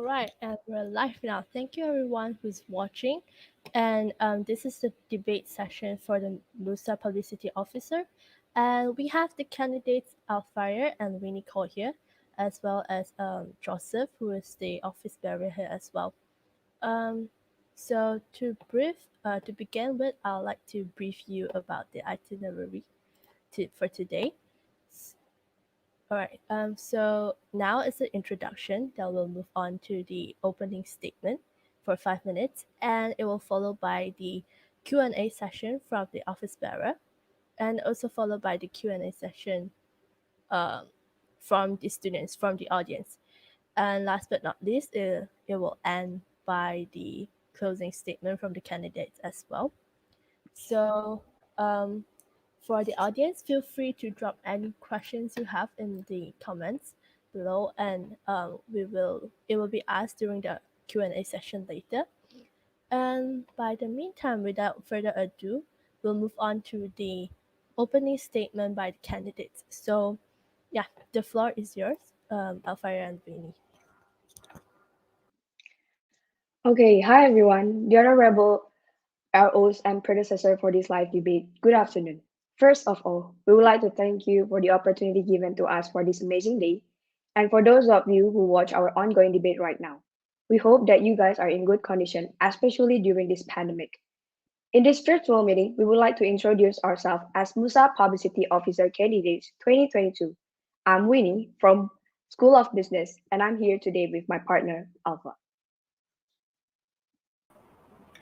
right, and we're live now. Thank you, everyone who's watching. And this is the debate session for the MUSA Publicity Officer. And we have the candidates Alfire and Winnie Cole here, as well as Joseph, who is the office bearer here as well. Um, to begin with, I'd like to brief you about the itinerary for today. All right. So now is the introduction. Then we'll move on to the opening statement for 5 minutes, and it will follow by the Q&A session from the office bearer, and also followed by the Q&A session um, from the students, from the audience. And last but not least, it will end by the closing statement from the candidates as well. So, um, for the audience, feel free to drop any questions you have in the comments below, and it will be asked during the Q&A session later. And by the meantime, without further ado, we'll move on to the opening statement by the candidates. So, yeah, the floor is yours, Alfire and Vinny. Okay, hi everyone. The honorable ROs and predecessor for this live debate. Good afternoon. First of all, we would like to thank you for the opportunity given to us for this amazing day, and for those of you who watch our ongoing debate right now. We hope that you guys are in good condition, especially during this pandemic. In this virtual meeting, we would like to introduce ourselves as MUSA Publicity Officer Candidates 2022. I'm Winnie from School of Business, and I'm here today with my partner, Alpha.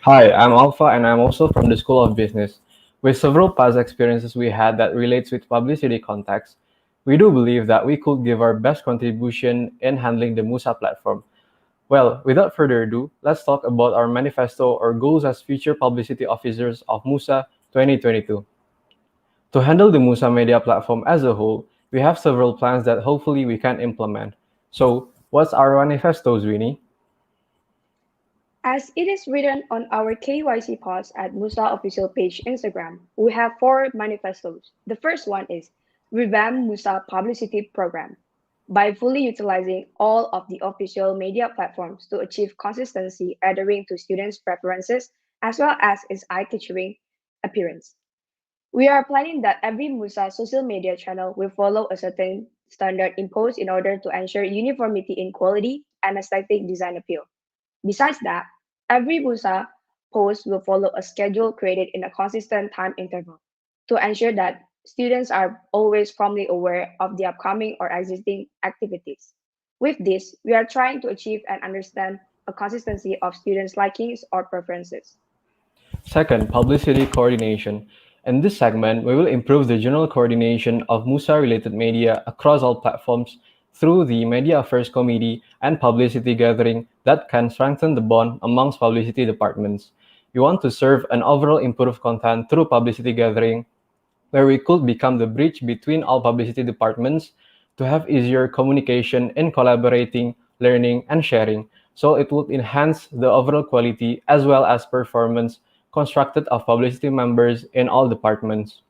Hi, I'm Alpha and I'm also from the School of Business. With several past experiences we had that relates with publicity context, we do believe that we could give our best contribution in handling the MUSA platform. Well, without further ado, let's talk about our manifesto or goals as future publicity officers of MUSA 2022. To handle the MUSA media platform as a whole, we have several plans that hopefully we can implement. So, what's our manifestos, Winnie? As it is written on our KYC post at MUSA official page Instagram, we have four manifestos. The first one is revamp MUSA publicity program by fully utilizing all of the official media platforms to achieve consistency adhering to students' preferences as well as its eye-catching appearance. We are planning that every MUSA social media channel will follow a certain standard imposed in order to ensure uniformity in quality and aesthetic design appeal. Besides that, every MUSA post will follow a schedule created in a consistent time interval to ensure that students are always promptly aware of the upcoming or existing activities. With this, we are trying to achieve and understand a consistency of students' likings or preferences. Second, publicity coordination. In this segment, we will improve the general coordination of MUSA-related media across all platforms through the Media Affairs Committee and publicity gathering that can strengthen the bond amongst publicity departments. We want to serve an overall improved content through publicity gathering where we could become the bridge between all publicity departments to have easier communication in collaborating, learning, and sharing, so it would enhance the overall quality as well as performance constructed of publicity members in all departments.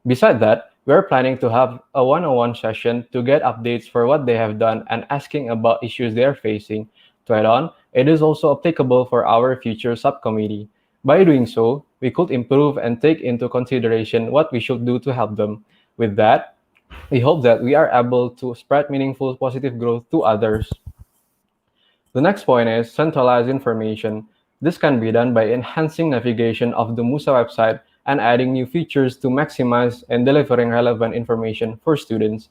Beside that, we are planning to have a one-on-one session to get updates for what they have done and asking about issues they are facing. To add on, it is also applicable for our future subcommittee. By doing so, we could improve and take into consideration what we should do to help them. With that, we hope that we are able to spread meaningful positive growth to others. The next point is centralized information. This can be done by enhancing navigation of the MUSA website and adding new features to maximize and delivering relevant information for students.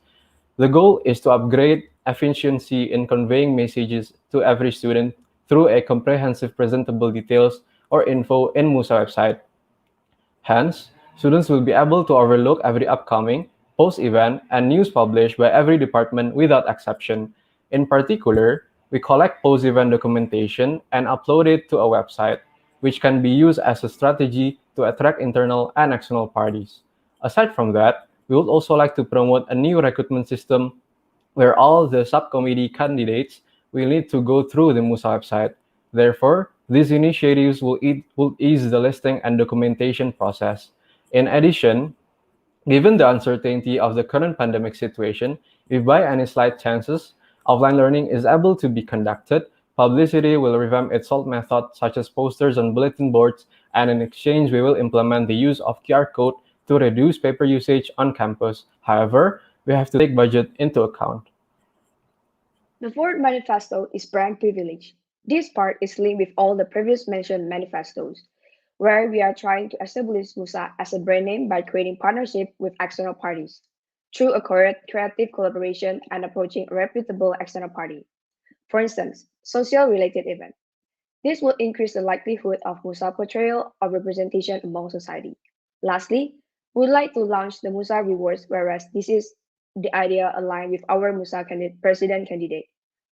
The goal is to upgrade efficiency in conveying messages to every student through a comprehensive presentable details or info in MUSA website. Hence, students will be able to overlook every upcoming, post-event, and news published by every department without exception. In particular, we collect post-event documentation and upload it to a website, which can be used as a strategy to attract internal and external parties. Aside from that, we would also like to promote a new recruitment system where all the subcommittee candidates will need to go through the MUSA website. Therefore, these initiatives will ease the listing and documentation process. In addition, given the uncertainty of the current pandemic situation, if by any slight chances offline learning is able to be conducted, Publicity will revamp its SALT method, such as posters on bulletin boards, and in exchange, we will implement the use of QR code to reduce paper usage on campus. However, we have to take budget into account. The fourth manifesto is brand privilege. This part is linked with all the previous mentioned manifestos, where we are trying to establish MUSA as a brand name by creating partnership with external parties through a creative collaboration and approaching a reputable external party. For instance, social related event. This will increase the likelihood of MUSA portrayal or representation among society. Lastly, we would like to launch the MUSA rewards, whereas this is the idea aligned with our MUSA president candidate.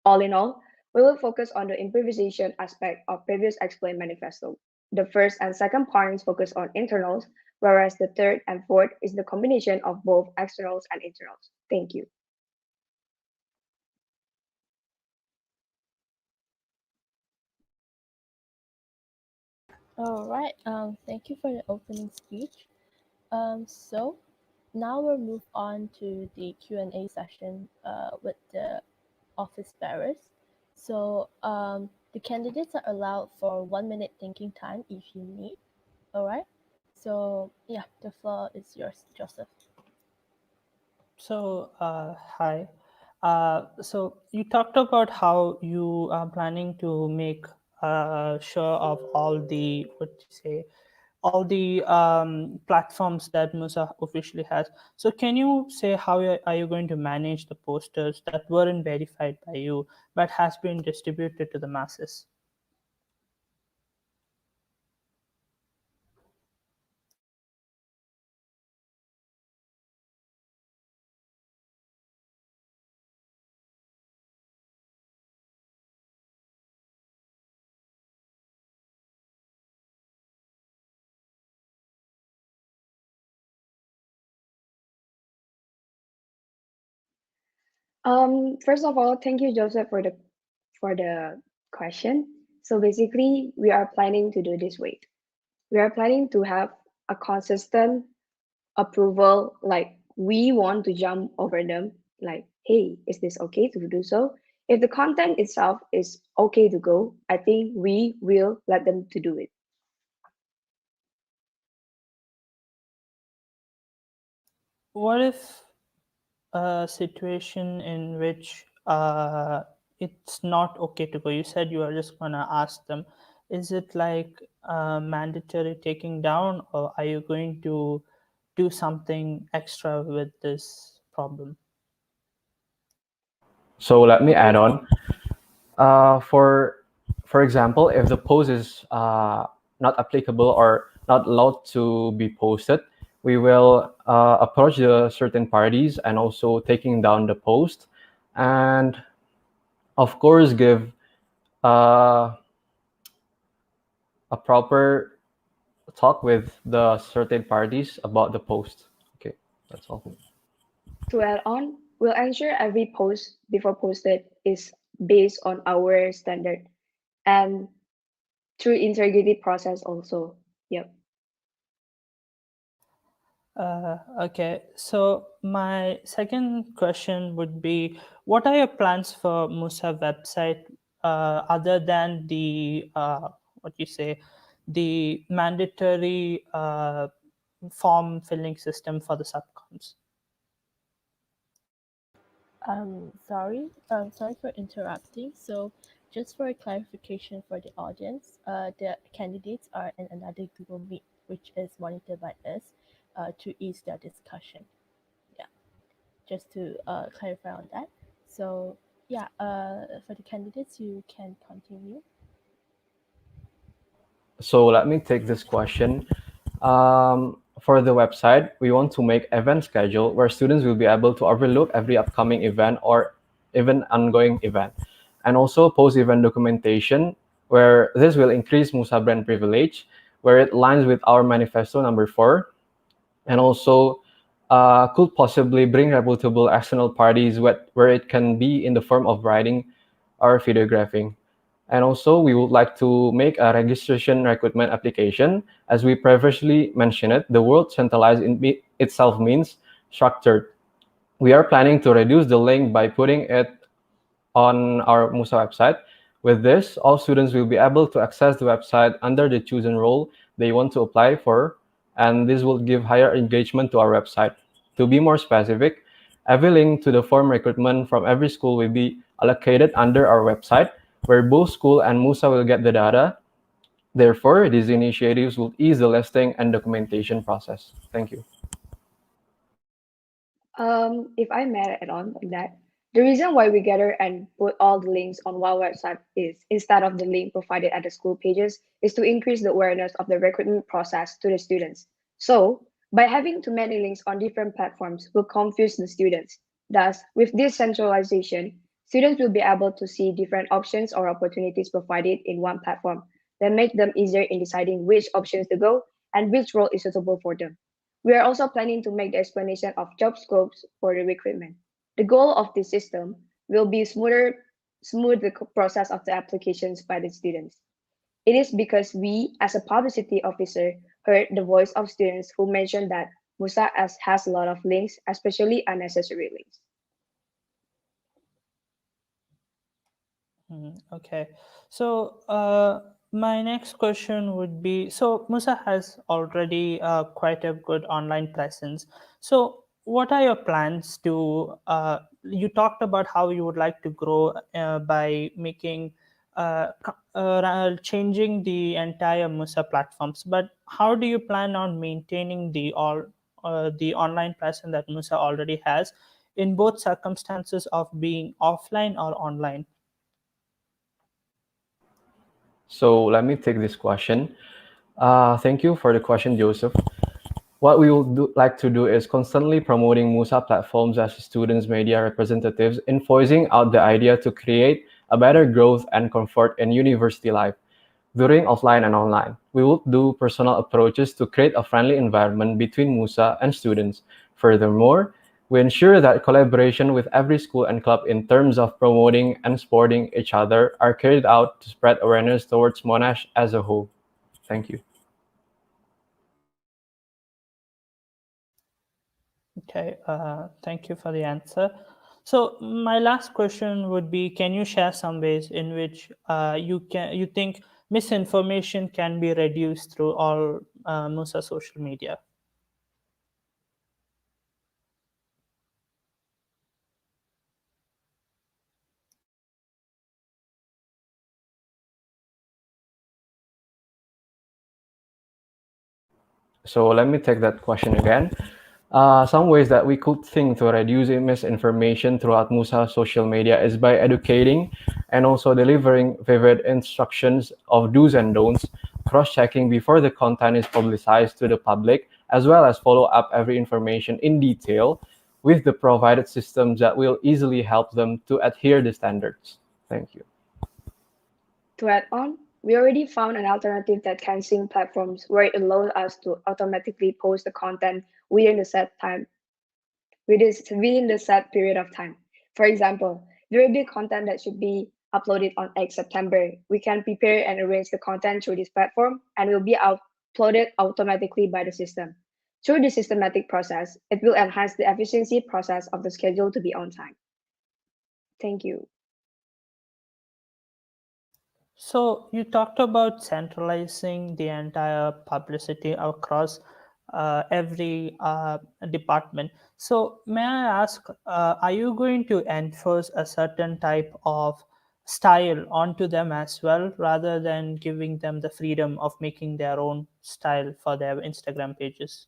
All in all, we will focus on the improvisation aspect of previous explained manifesto. The first and second points focus on internals, whereas the third and fourth is the combination of both externals and internals. Thank you. All right. Thank you for the opening speech. So now we'll move on to the Q&A session with the office bearers. So the candidates are allowed for 1 minute thinking time if you need. All right. So yeah, the floor is yours, Joseph. So, hi. So you talked about how you are planning to make sure of all the what you say, all the platforms that Musa officially has. So can you say how are you going to manage the posters that weren't verified by you but has been distributed to the masses? First of all, thank you, Joseph, for the question. So basically, we are planning to do this way. We are planning to have a consistent approval, like we want to jump over them, like, hey, is this okay to do so? If the content itself is okay to go, I think we will let them to do it. What if a situation in which it's not okay to go? You said you are just gonna ask them. Is it like mandatory taking down, or are you going to do something extra with this problem? So let me add Okay. on. For example, if the post is not applicable or not allowed to be posted, we will approach the certain parties and also taking down the post, and of course give uh, a proper talk with the certain parties about the post. Okay, that's all. To add on, we'll ensure every post before posted is based on our standard and through integrity process also. Yep. Okay, so my second question would be, what are your plans for Musa website other than the what you say, the mandatory form filling system for the subcons? Sorry for interrupting. So, just for a clarification for the audience, the candidates are in another Google Meet, which is monitored by us, to ease their discussion. Yeah, just to clarify on that. So, yeah, for the candidates, you can continue. So let me take this question. For the website, we want to make event schedule where students will be able to overlook every upcoming event or even ongoing event, and also post-event documentation where this will increase Musa brand privilege, where it aligns with our manifesto number 4, and also could possibly bring reputable external parties where it can be in the form of writing or videographing. And also, we would like to make a registration recruitment application. As we previously mentioned it, the word centralized in itself means structured. We are planning to reduce the link by putting it on our MUSA website. With this, all students will be able to access the website under the chosen role they want to apply for, and this will give higher engagement to our website. To be more specific, every link to the form recruitment from every school will be allocated under our website, where both school and MUSA will get the data. Therefore, these initiatives will ease the listing and documentation process. Thank you. If I may add on that, the reason why we gather and put all the links on one website is instead of the link provided at the school pages is to increase the awareness of the recruitment process to the students. So by having too many links on different platforms will confuse the students. Thus, with this centralization, students will be able to see different options or opportunities provided in one platform that make them easier in deciding which options to go and which role is suitable for them. We are also planning to make the explanation of job scopes for the recruitment. The goal of this system will be smooth the process of the applications by the students. It is because we, as a publicity officer, heard the voice of students who mentioned that Musa has a lot of links, especially unnecessary links. Okay. So my next question would be, so Musa has already quite a good online presence. So what are your plans to, you talked about how you would like to grow by making, changing the entire Musa platforms, but how do you plan on maintaining the online presence that Musa already has in both circumstances of being offline or online? So let me take this question. Thank you for the question, Joseph. What we would like to do is constantly promoting MUSA platforms as students' media representatives in voicing out the idea to create a better growth and comfort in university life during offline and online. We would do personal approaches to create a friendly environment between MUSA and students. Furthermore, we ensure that collaboration with every school and club in terms of promoting and supporting each other are carried out to spread awareness towards Monash as a whole. Thank you. Okay, thank you for the answer. So my last question would be: can you share some ways in which you think misinformation can be reduced through all Musa social media? So let me take that question again. Some ways that we could think to reduce misinformation throughout Musa social media is by educating and also delivering vivid instructions of do's and don'ts, cross-checking before the content is publicized to the public, as well as follow up every information in detail with the provided systems that will easily help them to adhere the standards. Thank you. To add on, we already found an alternative that can sync platforms where it allows us to automatically post the content within the set time within the set period of time. For example, there will be content that should be uploaded on X September. We can prepare and arrange the content through this platform and will be uploaded automatically by the system. Through this systematic process, it will enhance the efficiency process of the schedule to be on time. Thank you. So you talked about centralizing the entire publicity across every department. So may I ask, are you going to enforce a certain type of style onto them as well, rather than giving them the freedom of making their own style for their Instagram pages?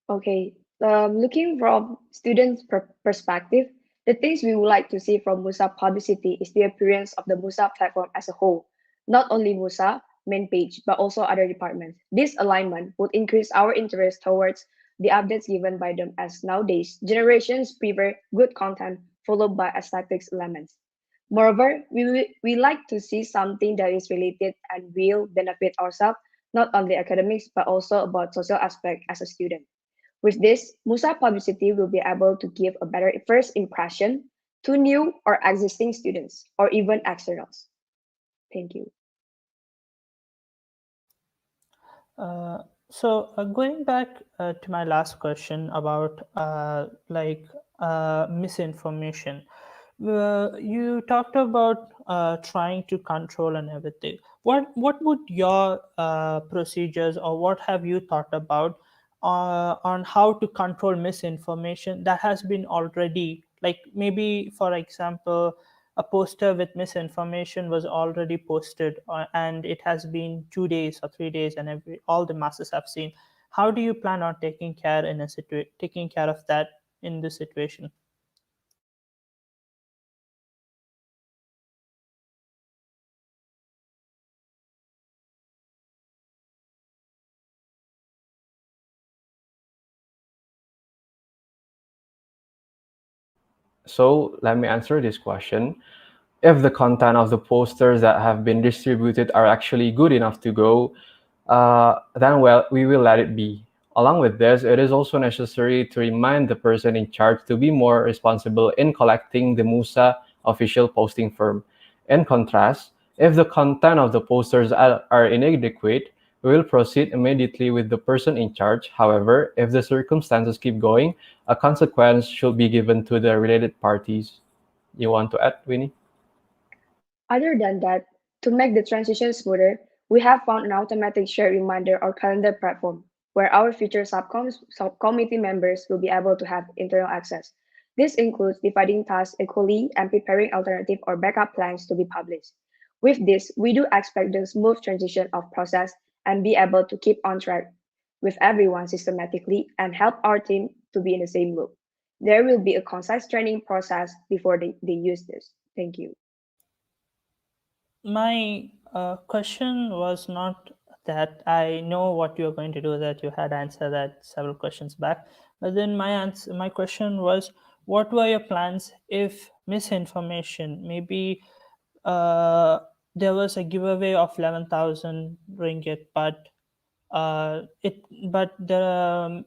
Okay, looking from students' perspective, the things we would like to see from Musa publicity is the appearance of the Musa platform as a whole. Not only Musa, main page, but also other departments. This alignment would increase our interest towards the updates given by them, as nowadays generations prefer good content followed by aesthetics elements. Moreover, we like to see something that is related and will benefit ourselves, not only academics, but also about social aspect as a student. With this, Musa Publicity will be able to give a better first impression to new or existing students, or even externals. Thank you. Going back to my last question about misinformation, you talked about trying to control and everything. What would your procedures, or what have you thought about on how to control misinformation that has been already, like, maybe for example, a poster with misinformation was already posted, and it has been 2 days or 3 days, and all the masses have seen. How do you plan on taking care of that in this situation? So let me answer this question. If the content of the posters that have been distributed are actually good enough to go, then well, we will let it be. Along with this, it is also necessary to remind the person in charge to be more responsible in collecting the MUSA official posting firm. In contrast, if the content of the posters are inadequate, we will proceed immediately with the person in charge. However, if the circumstances keep going, a consequence should be given to the related parties. You want to add, Winnie? Other than that, to make the transition smoother, we have found an automatic shared reminder or calendar platform where our future subcommittee members will be able to have internal access. This includes dividing tasks equally and preparing alternative or backup plans to be published. With this, we do expect the smooth transition of process and be able to keep on track with everyone systematically and help our team to be in the same loop. There will be a concise training process before they use this. Thank you. My question was not that I know what you're going to do, that you had answered that several questions back. But then my question was, what were your plans if misinformation, maybe uh, there was a giveaway of 11,000 ringgit, it but the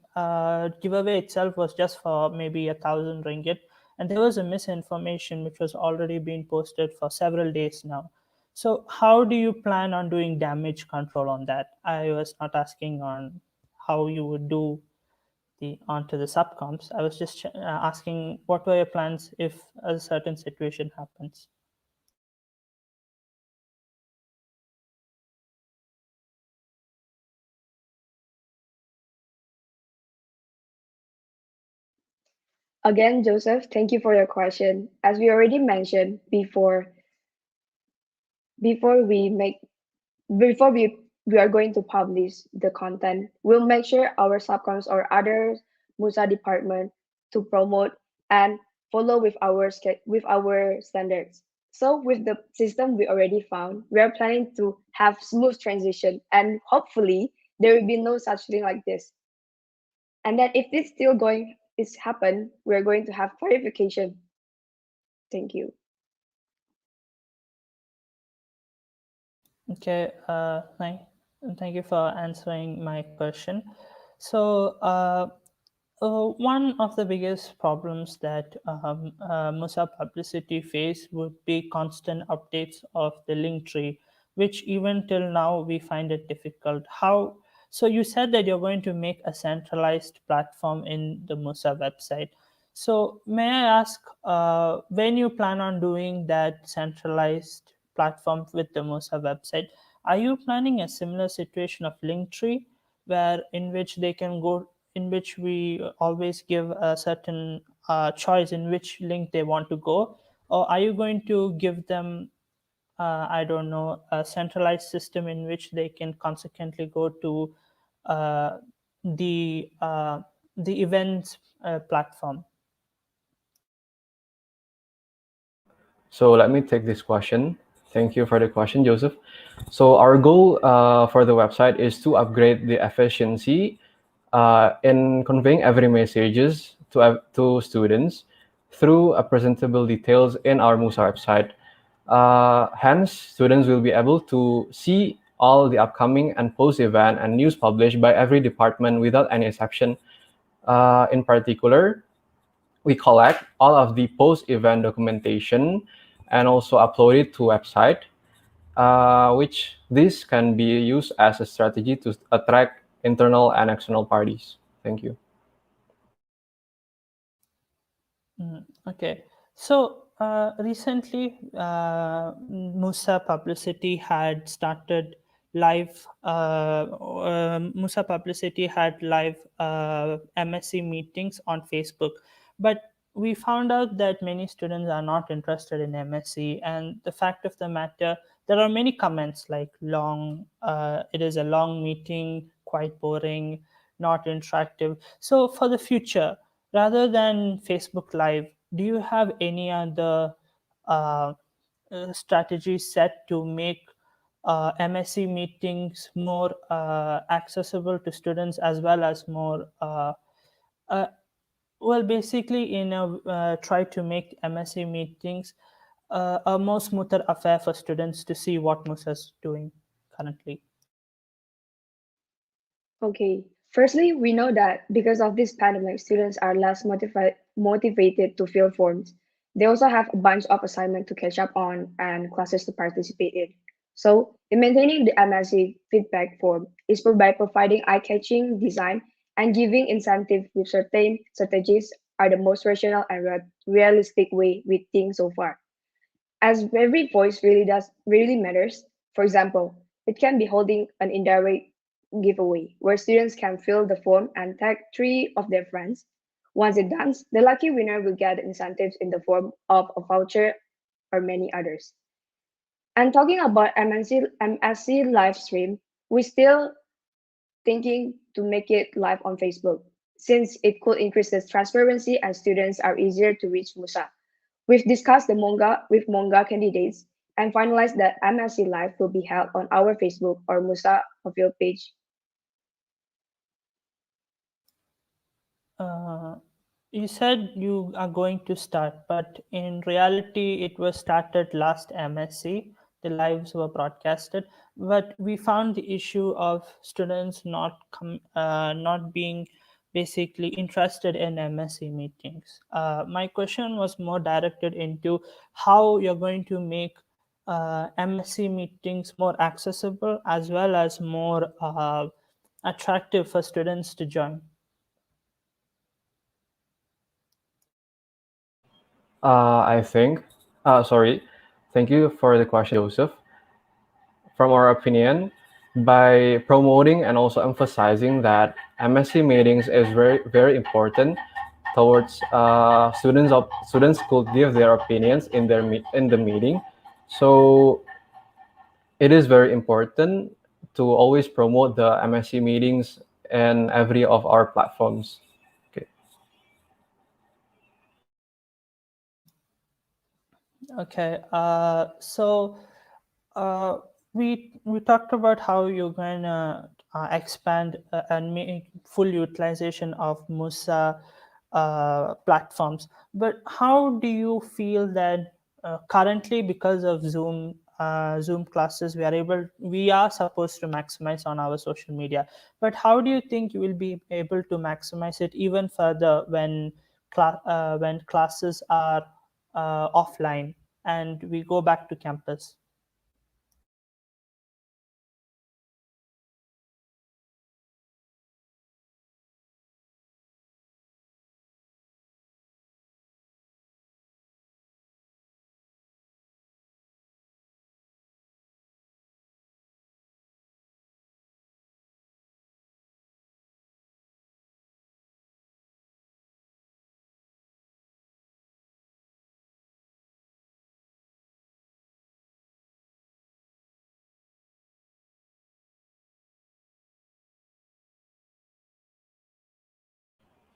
giveaway itself was just for maybe 1,000 ringgit, and there was a misinformation which was already being posted for several days now. So how do you plan on doing damage control on that? I was not asking on how you would do the onto the subcoms. I was just asking what were your plans if a certain situation happens. Again, Joseph, thank you for your question. As we already mentioned before we make before we are going to publish the content, we'll make sure our subcons or other Musa department to promote and follow with with our standards. So with the system we already found, we are planning to have smooth transition, and hopefully there will be no such thing like this. And then if this still going is happen, we're going to have clarification. Thank you. Okay, thank you for answering my question. So, one of the biggest problems that Musa Publicity face would be constant updates of the link tree, which even till now we find it difficult. How? So you said that you're going to make a centralized platform in the Musa website. So may I ask, when you plan on doing that centralized platform with the Musa website, are you planning a similar situation of Linktree, where in which they can go, in which we always give a certain choice in which link they want to go, or are you going to give them, I don't know, a centralized system in which they can consequently go to uh, the uh, the events platform? So let me take this question. Thank you for the question, Joseph. So our goal for the website is to upgrade the efficiency in conveying every messages to students through a presentable details in our MUSA website. Hence, students will be able to see all the upcoming and post event and news published by every department without any exception. In particular, we collect all of the post-event documentation and also upload it to website, which this can be used as a strategy to attract internal and external parties. Thank you. Okay. So recently, MUSA Publicity had started live. MUSA Publicity had live MSc meetings on Facebook, but we found out that many students are not interested in MSc. And the fact of the matter, there are many comments like long. It is a long meeting, quite boring, not interactive. So for the future, rather than Facebook Live, do you have any other uh, strategy set to make MSc meetings more accessible to students as well as more, uh, well, basically, try to make MSc meetings a more smoother affair for students to see what MUSA is doing currently? Okay. Firstly, we know that because of this pandemic, students are less motivated to fill forms. They also have a bunch of assignments to catch up on and classes to participate in. So, in maintaining the MSc feedback form is by providing eye-catching design and giving incentive with certain strategies are the most rational and realistic way we think so far. As every voice really matters. For example, it can be holding an indirect giveaway where students can fill the form and tag three of their friends. Once it's done, the lucky winner will get incentives in the form of a voucher or many others. And talking about MSc live stream, we're still thinking to make it live on Facebook since it could increase the transparency and students are easier to reach Musa. We've discussed the Monga candidates and finalized that MSc Live will be held on our Facebook or Musa official page. Uh, you said you are going to start, but in reality, it was started last MSc. The lives were broadcasted, but we found the issue of students not being basically interested in MSc meetings. My question was more directed into how you're going to make MSc meetings more accessible as well as more attractive for students to join. I think, sorry, thank you for the question, Joseph. From our opinion, by promoting and also emphasizing that MSc meetings is very important towards students could give their opinions in in the meeting. So it is very important to always promote the MSc meetings in every of our platforms. Okay. Okay, so uh, we talked about how you're going to expand and make full utilization of MUSA platforms. But how do you feel that currently, because of Zoom classes, we are supposed to maximize on our social media. But how do you think you will be able to maximize it even further when when classes are offline and we go back to campus?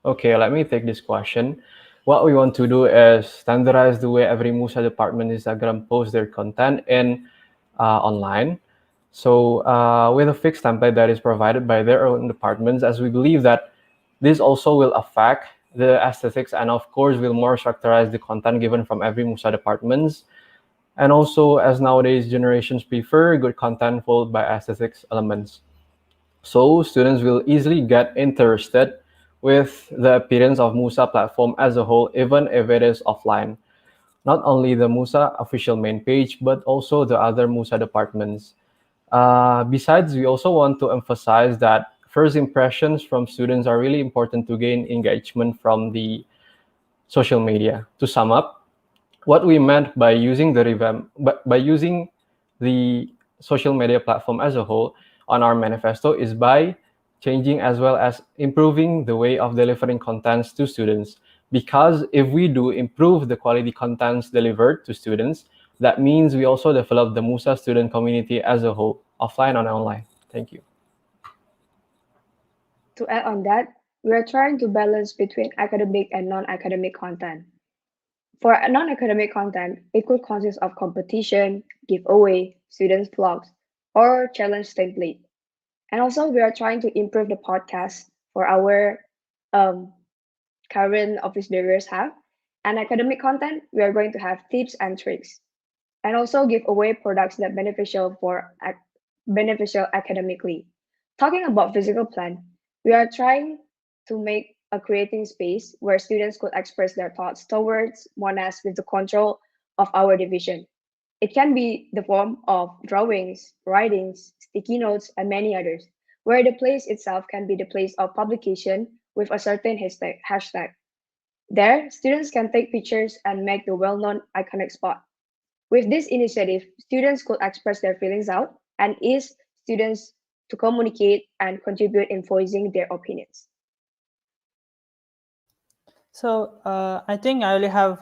Okay, let me take this question. what we want to do is standardize the way every MUSA department Instagram posts their content in online. So with a fixed template that is provided by their own departments, as we believe that this also will affect the aesthetics and of course will more structurize the content given from every MUSA departments. And also as nowadays generations prefer good content followed by aesthetics elements. So students will easily get interested with the appearance of MUSA platform as a whole, even if it is offline. Not only the MUSA official main page, but also the other MUSA departments. Besides, we also want to emphasize that first impressions from students are really important to gain engagement from the social media. To sum up, what we meant by using the revamp, but by using the social media platform as a whole on our manifesto is by changing as well as improving the way of delivering contents to students. Because if we do improve the quality contents delivered to students, that means we also develop the MUSA student community as a whole, offline and online. Thank you. To add on that, we are trying to balance between academic and non-academic content. For non-academic content, it could consist of competition, giveaway, students' vlogs, or challenge template. And also, we are trying to improve the podcast for our um, current office bearers have. And academic content, we are going to have tips and tricks, and also give away products that beneficial academically. Talking about physical plan, we are trying to make a creating space where students could express their thoughts towards Monash with the control of our division. It can be the form of drawings, writings, sticky notes, and many others, where the place itself can be the place of publication with a certain hashtag. There, students can take pictures and make the well-known iconic spot. With this initiative, students could express their feelings out and ease students to communicate and contribute in voicing their opinions. So I think I only have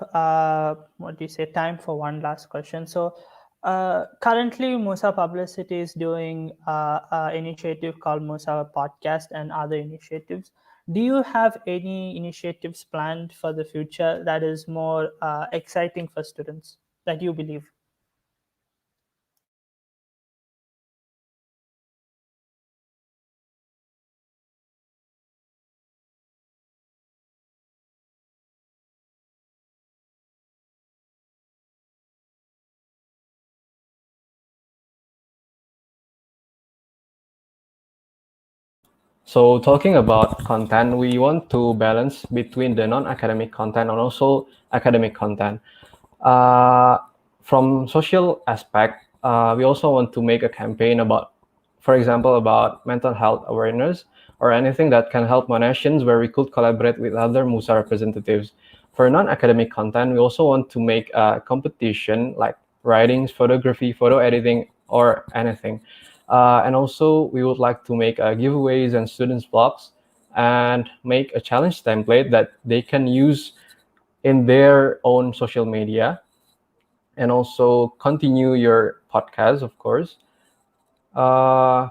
what do you say time for one last question. So currently, Musa Publicity is doing an initiative called Musa Podcast and other initiatives. Do you have any initiatives planned for the future that is more exciting for students that you believe? So talking about content, we want to balance between the non-academic content and also academic content. Uh, from social aspect, we also want to make a campaign about, for example, about mental health awareness or anything that can help Monasians where we could collaborate with other MUSA representatives. For non-academic content, we also want to make a competition like writings, photography, photo editing, or anything. And also, we would like to make giveaways and students' blogs and make a challenge template that they can use in their own social media, and also continue your podcast, of course.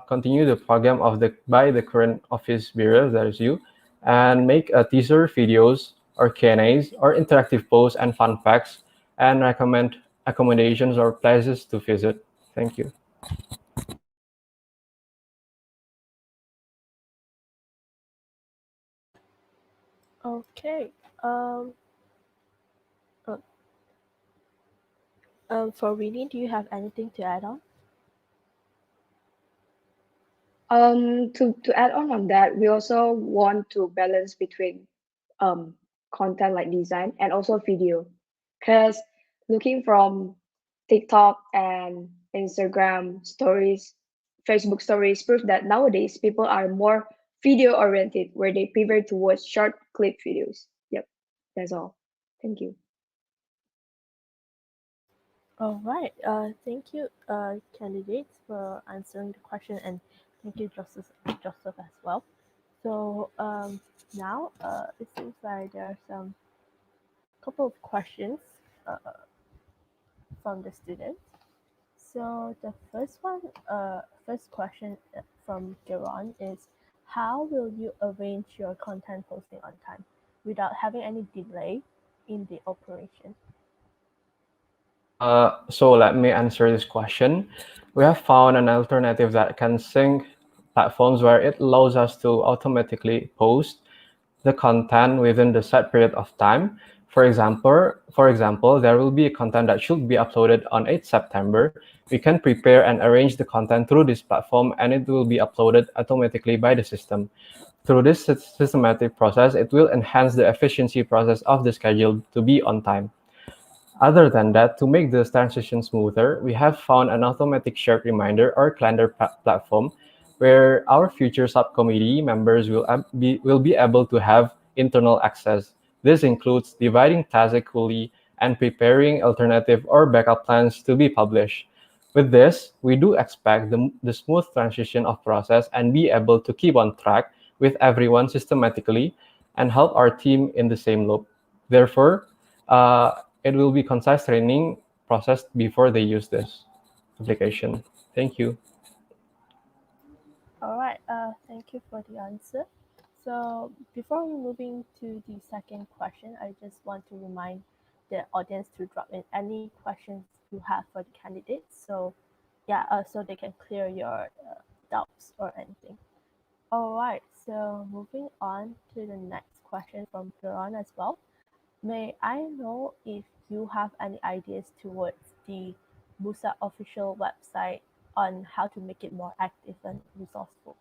Continue the program of the by the current office bureau, that is you, and make a teaser videos or Q&As or interactive posts and fun facts, and recommend accommodations or places to visit. Thank you. Okay. Uh, for Rini, do you have anything to add on? To add on that, we also want to balance between um, content like design and also video, because looking from TikTok and Instagram stories, Facebook stories prove that nowadays people are more video oriented, where they prefer to watch short clip videos. Yep, that's all. Thank you. All right. Thank you, candidates, for answering the question, and thank you, Joseph as well. So now it seems like there are some couple of questions uh, from the students. So the first question from Geron is, how will you arrange your content posting on time without having any delay? in the operation? So let me answer this question. We have found an alternative that can sync platforms where it allows us to automatically post the content within the set period of time. For example, there will be a content that should be uploaded on 8th September. We can prepare and arrange the content through this platform, and it will be uploaded automatically by the system. Through this systematic process, it will enhance the efficiency process of the schedule to be on time. Other than that, to make this transition smoother, we have found an automatic shared reminder or calendar platform where our future subcommittee members will be able to have internal access. This includes dividing tasks equally and preparing alternative or backup plans to be published. With this, we do expect the smooth transition of process and be able to keep on track with everyone systematically and help our team in the same loop. Therefore, it will be concise training processed before they use this application. Thank you. All right. Thank you for the answer. So before we moving to the second question, I just want to remind the audience to drop in any questions you have for the candidates. So yeah, so they can clear your doubts or anything. All right. So moving on to the next question from Piran as well. May I know if you have any ideas towards the MUSA official website on how to make it more active and resourceful?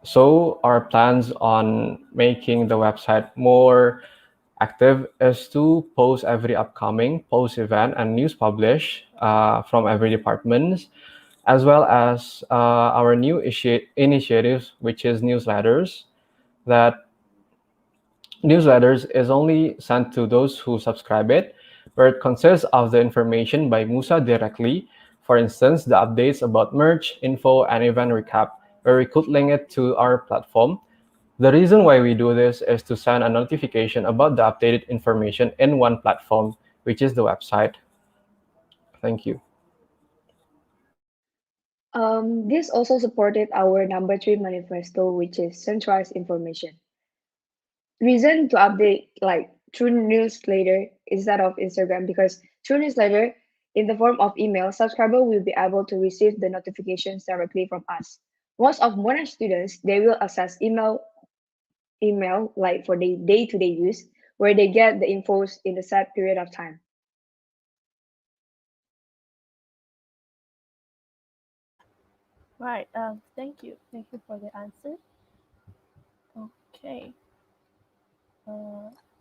So our plans on making the website more active is to post every upcoming post event and news publish from every department, as well as our new initiatives, which is newsletters. That newsletters is only sent to those who subscribe it, where it consists of the information by MUSA directly. For instance, the updates about merch, info, and event recap, where we could link it to our platform. The reason why we do this is to send a notification about the updated information in one platform, which is the website. Thank you. This also supported our number three manifesto, which is centralized information. Reason to update like through newsletter instead of Instagram, because through newsletter in the form of email, subscriber will be able to receive the notifications directly from us. Most of modern students, they will access email like for the day-to-day use, where they get the infos in the set period of time. Right. Thank you. Thank you for the answer. Okay.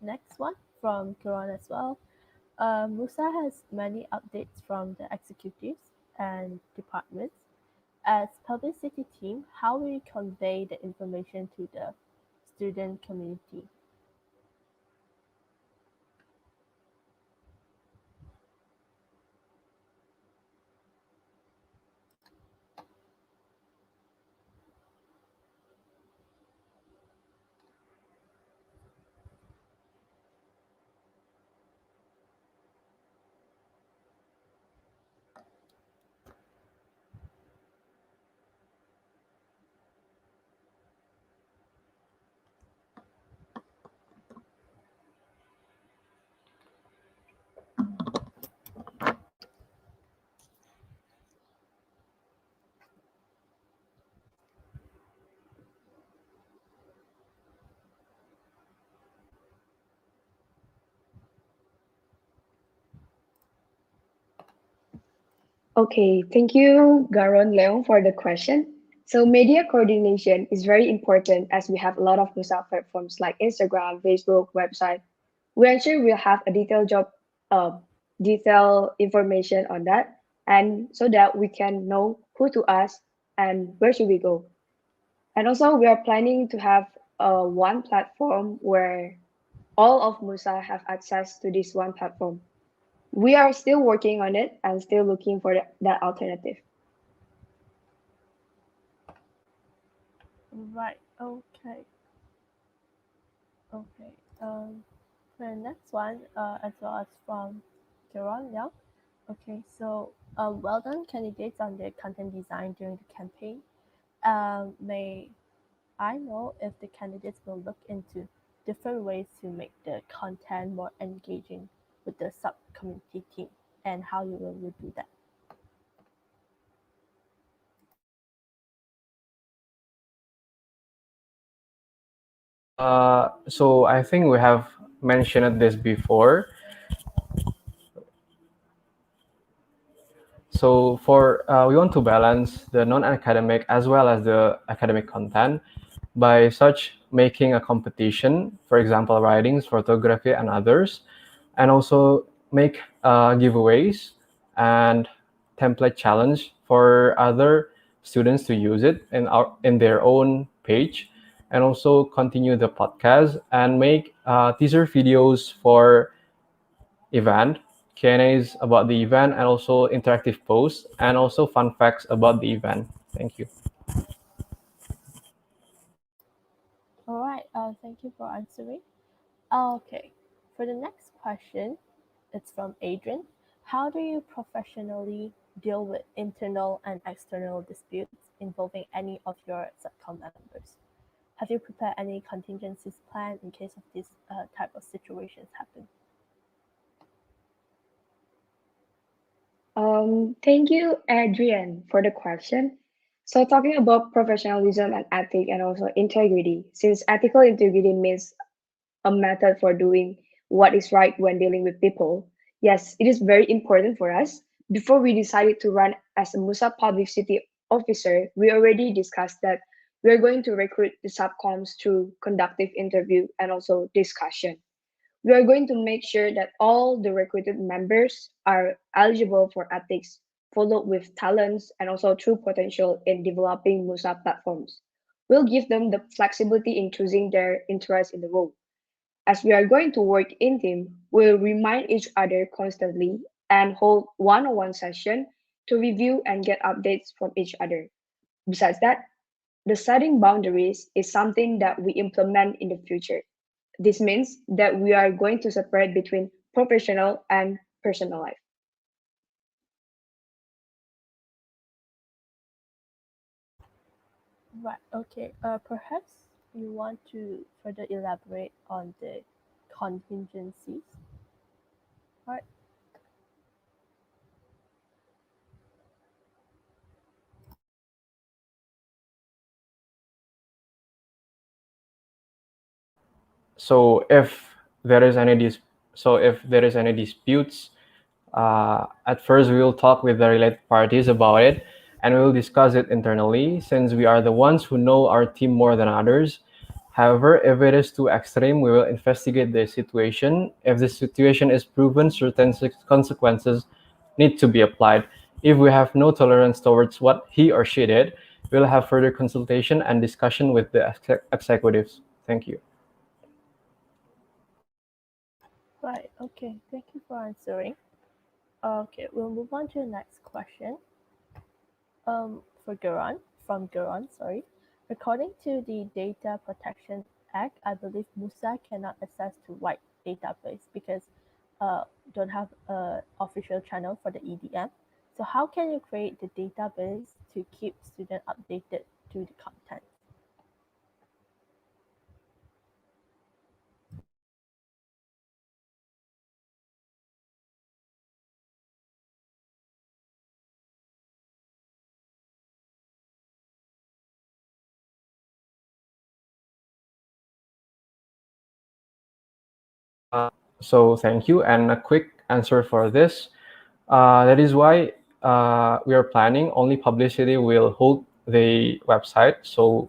Next one from Kiran as well. Musa has many updates from the executives and departments. As publicity team, how will you convey the information to the student community? Okay, thank you, Garon Leon, for the question. So media coordination is very important as we have a lot of news platforms like Instagram, Facebook, website. We ensure we'll have a uh, detailed information on that, and so that we can know who to ask and where should we go. And also, we are planning to have one platform where all of MUSA have access to this one platform. We are still working on it and still looking for that alternative. Right. Okay. Okay. For the next one, as well as from Kiran, yeah. Okay. So, well done, candidates on their content design during the campaign. May I know if the candidates will look into different ways to make the content more engaging with the sub-community team, and how you will do that? So I think we have mentioned this before. So for we want to balance the non-academic as well as the academic content by such making a competition, for example, writings, photography, and others, and also make giveaways and template challenge for other students to use it in their own page, and also continue the podcast and make teaser videos for event, Q&As about the event, and also interactive posts, and also fun facts about the event. Thank you. All right. Thank you for answering. Okay. For the next question, it's from Adrian. How do you professionally deal with internal and external disputes involving any of your subcom members? Have you prepared any contingencies plan in case of this type of situations happen? Thank you, Adrian, for the question. So, talking about professionalism and ethic and also integrity, since ethical integrity means a method for doing what is right when dealing with people, yes, it is very important for us. Before we decided to run as a MUSA publicity officer, we already discussed that we are going to recruit the subcoms through conductive interview and also discussion. We are going to make sure that all the recruited members are eligible for ethics, followed with talents and also true potential in developing MUSA platforms. We'll give them the flexibility in choosing their interest in the role. As we are going to work in team, we'll remind each other constantly and hold one-on-one session to review and get updates from each other. Besides that, the setting boundaries is something that we implement in the future. This means that we are going to separate between professional and personal life. Right. Okay. Perhaps you want to further elaborate on the contingencies. Right. So if there is any if there is any disputes, at first we will talk with the related parties about it, and we will discuss it internally since we are the ones who know our team more than others. However, if it is too extreme, we will investigate the situation. If the situation is proven, certain consequences need to be applied. If we have no tolerance towards what he or she did, we'll have further consultation and discussion with the executives. Thank you. Right. Okay. Thank you for answering. Okay. We'll move on to the next question. For Garan, from Garan, sorry. According to the Data Protection Act, I believe MUSA cannot access to white database because uh, don't have a official channel for the EDM. So how can you create the database to keep student updated to the content? So thank you. And a quick answer for this. That is why we are planning only publicity will hold the website. So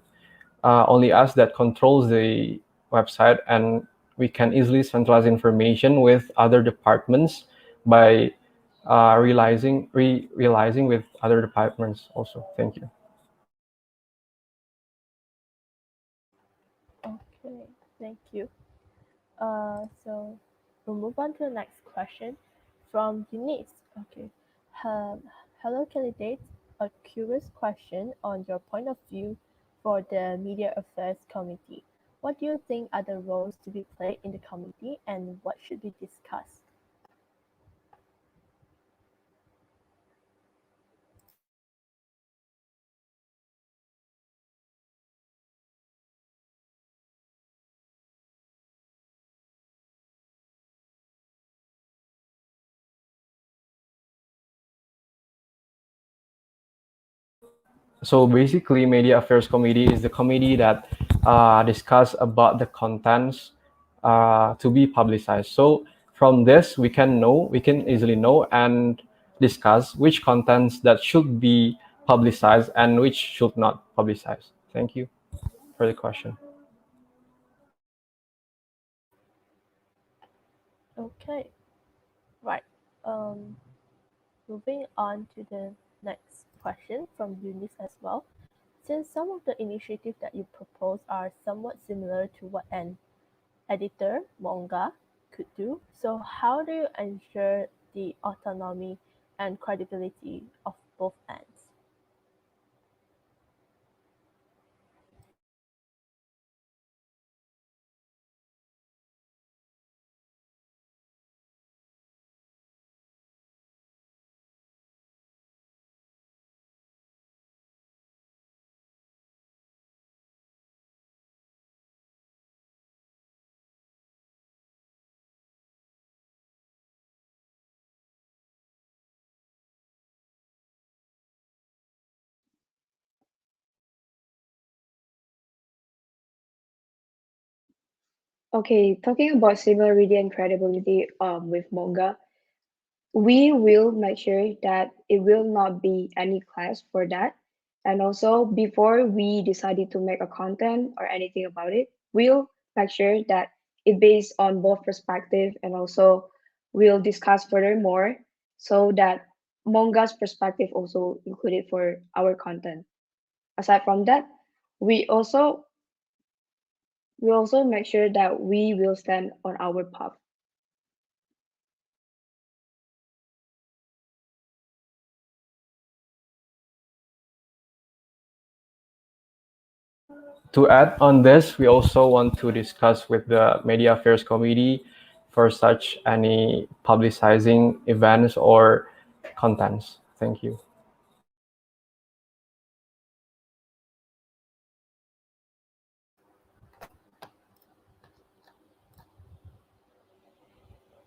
only us that controls the website, and we can easily centralize information with other departments by realizing with other departments also. Thank you. Okay, thank you. So we'll move on to the next question from Eunice. Okay. Um, Hello, candidates. A curious question on your point of view for the Media Affairs Committee. What do you think are the roles to be played in the committee and what should be discussed? So basically, Media Affairs Committee is the committee that discuss about the contents to be publicized. So from this, we can easily know and discuss which contents that should be publicized and which should not publicize. Thank you for the question. Okay, right. Um, Moving on to the next question from Eunice as well. Since some of the initiatives that you propose are somewhat similar to what an editor, manga, could do, so how do you ensure the autonomy and credibility of both ends? Okay, talking about similarity and credibility with manga, we will make sure that it will not be any class for that. And also, before we decided to make a content or anything about it, we'll make sure that it based on both perspective and also we'll discuss furthermore so that manga's perspective also included for our content. Aside from that, we also we also make sure that we will stand on our path. To add on this, we also want to discuss with the Media Affairs Committee for such any publicizing events or contents. Thank you.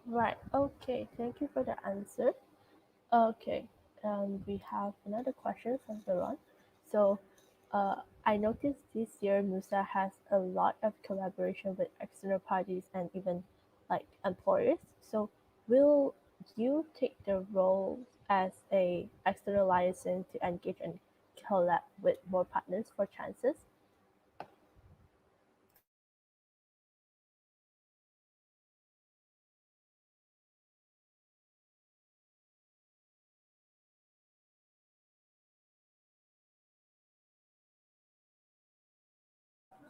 Right, okay, thank you for the answer. Okay, we have another question from Veron. So, I noticed this year Musa has a lot of collaboration with external parties and even like employers. So, will you take the role as a external liaison to engage and collab with more partners for chances?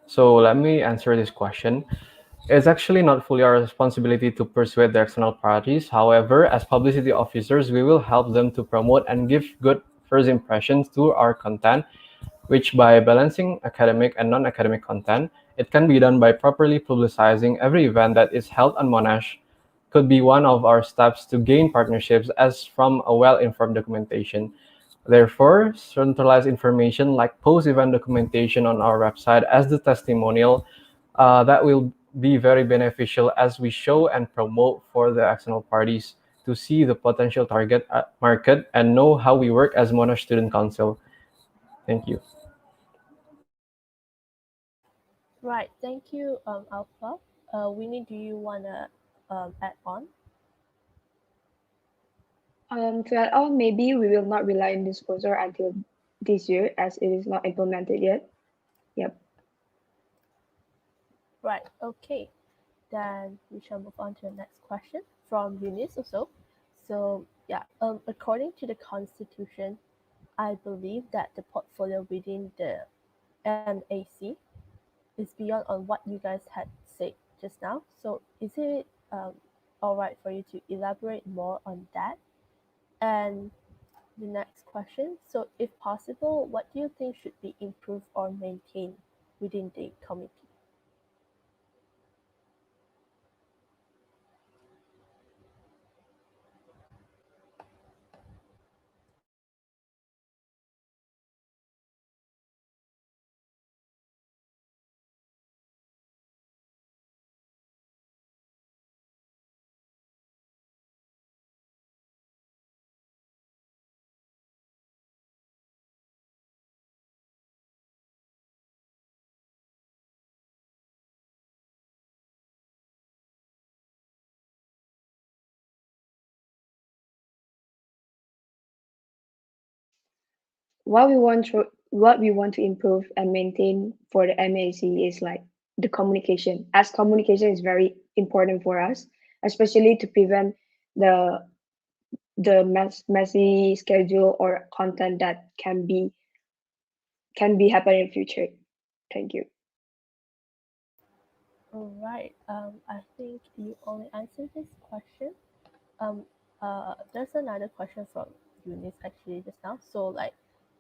So let me answer this question. It's actually not fully our responsibility to persuade the external parties. However, as publicity officers, we will help them to promote and give good first impressions to our content, which by balancing academic and non-academic content, it can be done by properly publicizing every event that is held on Monash could be one of our steps to gain partnerships as from a well-informed documentation. Therefore, centralized information like post-event documentation on our website as the testimonial that will be very beneficial as we show and promote for the external parties to see the potential target market and know how we work as Monash Student Council. Thank you. Right, thank you, Alpha. Winnie, do you want to add on? To add on, maybe we will not rely on disclosure until this year as it is not implemented yet. Yep. Right, okay. Then we shall move on to the next question from Eunice also. So yeah, according to the Constitution, I believe that the portfolio within the MAC is beyond on what you guys had said just now. So is it all right for you to elaborate more on that? And the next question. So if possible, what do you think should be improved or maintained within the committee? What we want to improve and maintain for the MAC is like the communication, as communication is very important for us, especially to prevent the messy schedule or content that can be happening in future. Thank you. All right. I think you only answered this question. Um, there's another question from Eunice actually just now. So, like,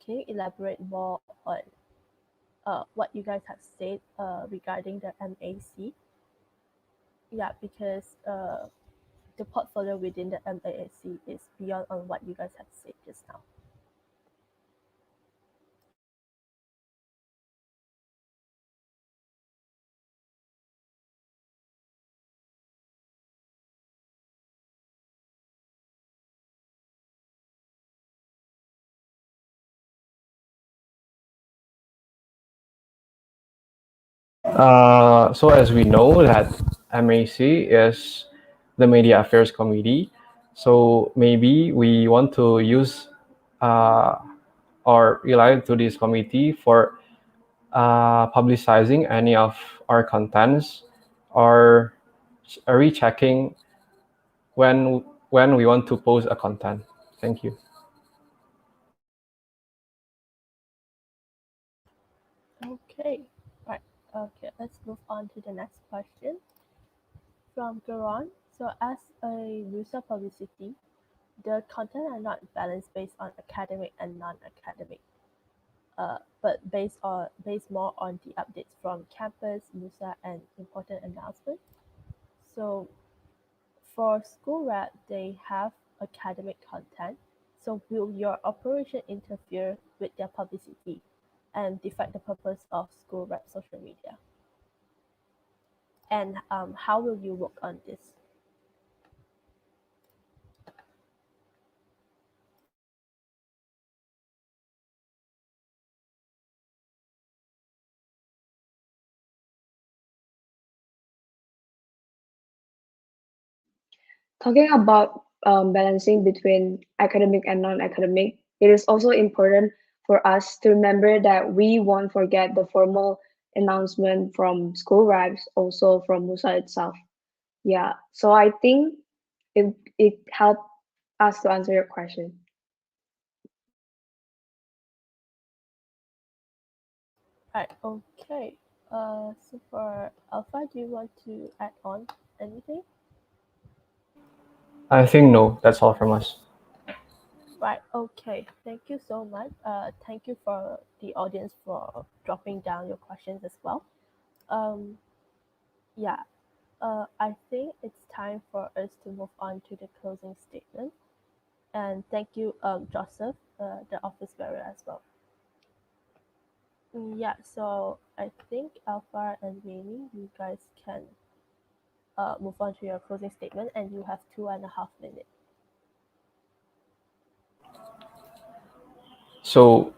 can you elaborate more on what you guys have said regarding the MAC? Yeah, because the portfolio within the MAC is beyond on what you guys have said just now. So as we know that MAC is the Media Affairs Committee, so maybe we want to use uh, or rely to this committee for publicizing any of our contents or rechecking when we want to post a content. Thank you. Okay, right. Okay, let's move on to the next question from Garon. So, as a user publicity, the content are not balanced based on academic and non-academic, but based more on the updates from campus, MUSA, and important announcements. So, for school rep, they have academic content. So, will your operation interfere with their publicity and defect the purpose of school rep social media? And how will you work on this? Talking about balancing between academic and non-academic, it is also important for us to remember that we won't forget the formal announcement from school reps, also from MUSA itself. Yeah, so I think it helped us to answer your question. Right, okay. So for Alpha, do you want to add on anything? I think no, that's all from us. Right, okay. Thank you so much. Thank you for the audience for dropping down your questions as well. Um, yeah, I think it's time for us to move on to the closing statement. And thank you, Joseph, the office bearer as well. Yeah, so I think Alpha and Mimi, you guys can move on to your closing statement, and you have 2.5 minutes. So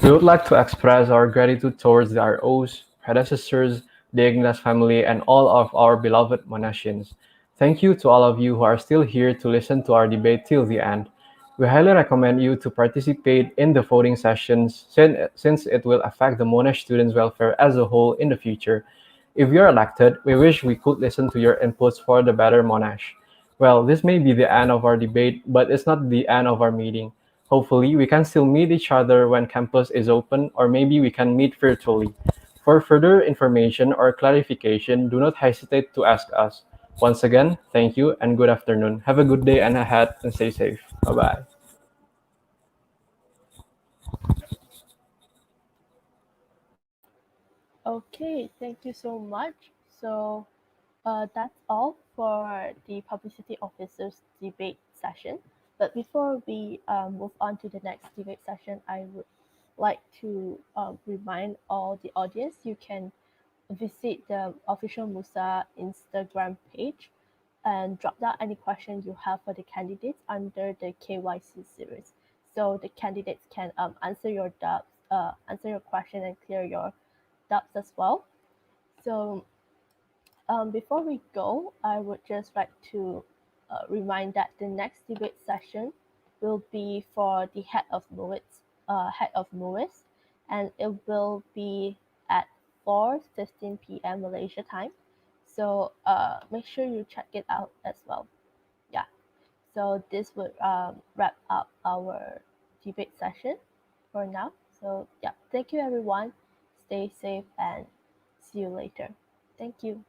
we would like to express our gratitude towards the ROs, predecessors, the Ignas family, and all of our beloved Monasians. Thank you to all of you who are still here to listen to our debate till the end. We highly recommend you to participate in the voting sessions since it will affect the Monash students' welfare as a whole in the future. If you're elected, we wish we could listen to your inputs for the better Monash. Well, this may be the end of our debate, but it's not the end of our meeting. Hopefully, we can still meet each other when campus is open, or maybe we can meet virtually. For further information or clarification, do not hesitate to ask us. Once again, thank you and good afternoon. Have a good day and ahead and stay safe. Bye bye. Okay, thank you so much. So that's all for the Publicity Officers debate session. But before we move on to the next debate session, I would like to remind all the audience you can visit the official MUSA Instagram page and drop down any question you have for the candidates under the KYC series. So the candidates can answer your doubts, answer your question and clear your doubts as well. So before we go, I would just like to remind that the next debate session will be for the head of MUIS, and it will be at 4:15 p.m. Malaysia time. So make sure you check it out as well. Yeah. So this would wrap up our debate session for now. So yeah, thank you everyone. Stay safe and see you later. Thank you.